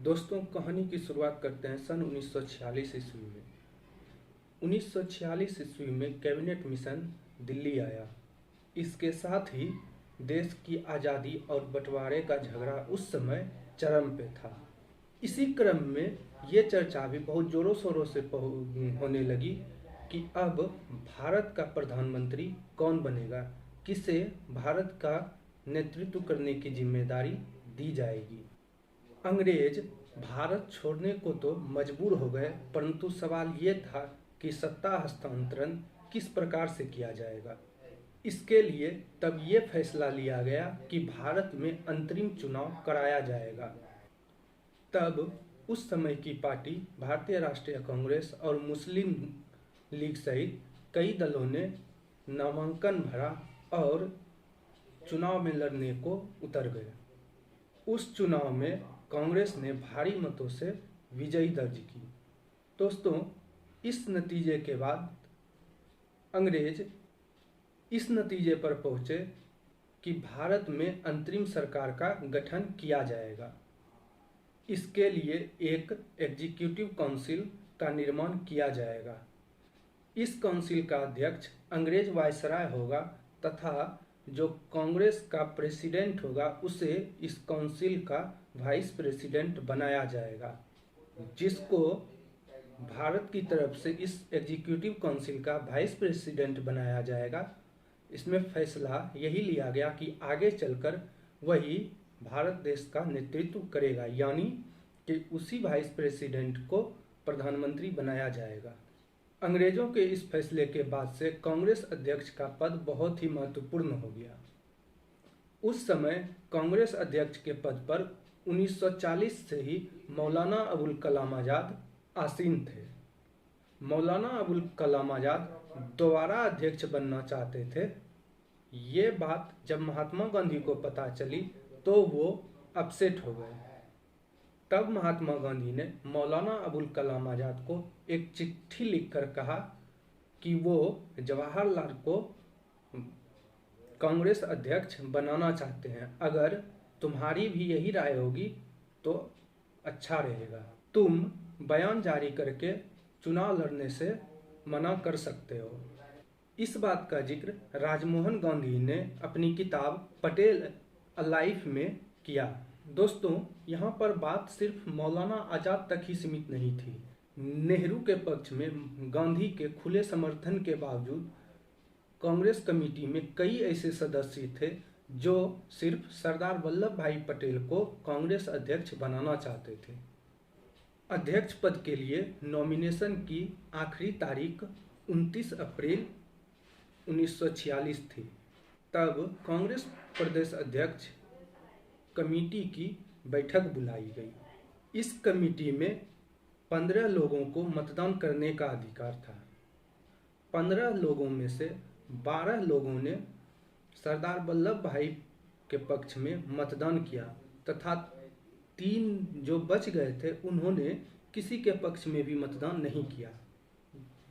दोस्तों, कहानी की शुरुआत करते हैं सन 1946 ईस्वी में। 1946 ईस्वी में कैबिनेट मिशन दिल्ली आया। इसके साथ ही देश की आज़ादी और बंटवारे का झगड़ा उस समय चरम पे था। इसी क्रम में ये चर्चा भी बहुत ज़ोरों शोरों से होने लगी कि अब भारत का प्रधानमंत्री कौन बनेगा, किसे भारत का नेतृत्व करने की जिम्मेदारी दी जाएगी। अंग्रेज भारत छोड़ने को तो मजबूर हो गए, परंतु सवाल ये था कि सत्ता हस्तांतरण किस प्रकार से किया जाएगा। इसके लिए तब ये फैसला लिया गया कि भारत में अंतरिम चुनाव कराया जाएगा। तब उस समय की पार्टी भारतीय राष्ट्रीय कांग्रेस और मुस्लिम लीग सहित कई दलों ने नामांकन भरा और चुनाव में लड़ने को उतर गए। उस चुनाव में कांग्रेस ने भारी मतों से विजयी दर्ज की। दोस्तों, इस नतीजे के बाद अंग्रेज इस नतीजे पर पहुंचे कि भारत में अंतरिम सरकार का गठन किया जाएगा। इसके लिए एक एग्जीक्यूटिव काउंसिल का निर्माण किया जाएगा। इस काउंसिल का अध्यक्ष अंग्रेज वायसराय होगा तथा जो कांग्रेस का प्रेसिडेंट होगा उसे इस काउंसिल का वाइस प्रेसिडेंट बनाया जाएगा, जिसको भारत की तरफ से इस एग्जीक्यूटिव काउंसिल का वाइस प्रेसिडेंट बनाया जाएगा। इसमें फैसला यही लिया गया कि आगे चलकर वही भारत देश का नेतृत्व करेगा, यानी कि उसी वाइस प्रेसिडेंट को प्रधानमंत्री बनाया जाएगा। अंग्रेजों के इस फैसले के बाद से कांग्रेस अध्यक्ष का पद बहुत ही महत्वपूर्ण हो गया। उस समय कांग्रेस अध्यक्ष के पद पर 1940 से ही मौलाना अबुल कलाम आज़ाद आसीन थे। मौलाना अबुल कलाम आज़ाद दोबारा अध्यक्ष बनना चाहते थे। ये बात जब महात्मा गांधी को पता चली तो वो अपसेट हो गए। तब महात्मा गांधी ने मौलाना अबुल कलाम आज़ाद को एक चिट्ठी लिखकर कहा कि वो जवाहरलाल को कांग्रेस अध्यक्ष बनाना चाहते हैं। अगर तुम्हारी भी यही राय होगी तो अच्छा रहेगा। तुम बयान जारी करके चुनाव लड़ने से मना कर सकते हो। इस बात का जिक्र राजमोहन गांधी ने अपनी किताब पटेल अ लाइफ में किया। दोस्तों, यहाँ पर बात सिर्फ मौलाना आज़ाद तक ही सीमित नहीं थी। नेहरू के पक्ष में गांधी के खुले समर्थन के बावजूद कांग्रेस कमेटी में कई ऐसे सदस्य थे जो सिर्फ सरदार वल्लभ भाई पटेल को कांग्रेस अध्यक्ष बनाना चाहते थे। अध्यक्ष पद के लिए नॉमिनेशन की आखिरी तारीख 29 अप्रैल 1946 थी। तब कांग्रेस प्रदेश अध्यक्ष कमेटी की बैठक बुलाई गई। इस कमेटी में 15 लोगों को मतदान करने का अधिकार था। 15 लोगों में से 12 लोगों ने सरदार वल्लभ भाई के पक्ष में मतदान किया तथा 3 जो बच गए थे उन्होंने किसी के पक्ष में भी मतदान नहीं किया।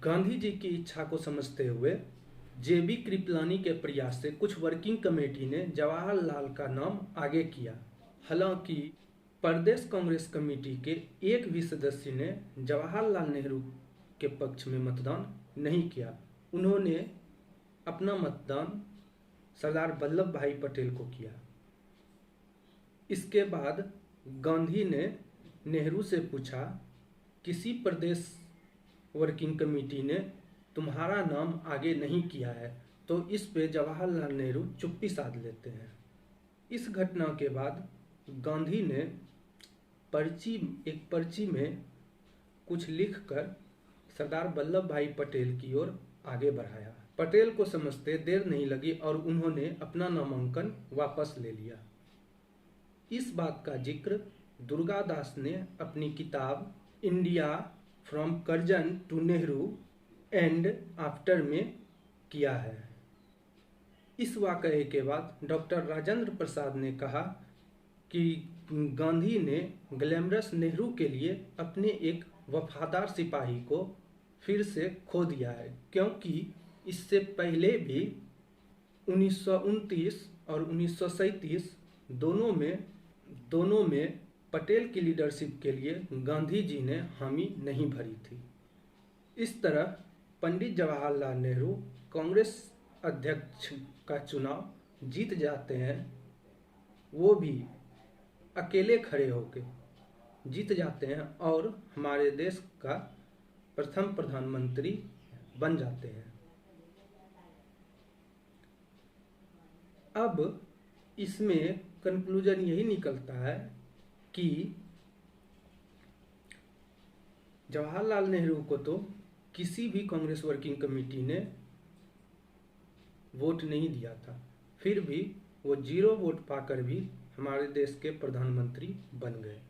गांधी जी की इच्छा को समझते हुए जेबी कृपलानी के प्रयास से कुछ वर्किंग कमेटी ने जवाहरलाल का नाम आगे किया। हालांकि प्रदेश कांग्रेस कमेटी के एक भी सदस्य ने जवाहरलाल नेहरू के पक्ष में मतदान नहीं किया। उन्होंने अपना मतदान सरदार वल्लभ भाई पटेल को किया। इसके बाद गांधी ने नेहरू से पूछा, किसी प्रदेश वर्किंग कमेटी ने तुम्हारा नाम आगे नहीं किया है, तो इस पे जवाहरलाल नेहरू चुप्पी साध लेते हैं। इस घटना के बाद गांधी ने एक पर्ची में कुछ लिखकर सरदार वल्लभ भाई पटेल की ओर आगे बढ़ाया। पटेल को समझते देर नहीं लगी और उन्होंने अपना नामांकन वापस ले लिया। इस बात का जिक्र दुर्गादास ने अपनी किताब India from Curzon to Nehru and after में किया है। इस वाकये के बाद डॉक्टर राजेंद्र प्रसाद ने कहा कि गांधी ने ग्लैमरस नेहरू के लिए अपने एक वफादार सिपाही को फिर से खो दिया है, क्योंकि इससे पहले भी 1929 और 1937 दोनों में पटेल की लीडरशिप के लिए गांधी जी ने हामी नहीं भरी थी। इस तरह पंडित जवाहरलाल नेहरू कांग्रेस अध्यक्ष का चुनाव जीत जाते हैं, वो भी अकेले खड़े होकर जीत जाते हैं और हमारे देश का प्रथम प्रधानमंत्री बन जाते हैं। अब इसमें कंक्लूजन यही निकलता है कि जवाहरलाल नेहरू को तो किसी भी कांग्रेस वर्किंग कमेटी ने वोट नहीं दिया था, फिर भी वो 0 वोट पाकर भी हमारे देश के प्रधानमंत्री बन गए।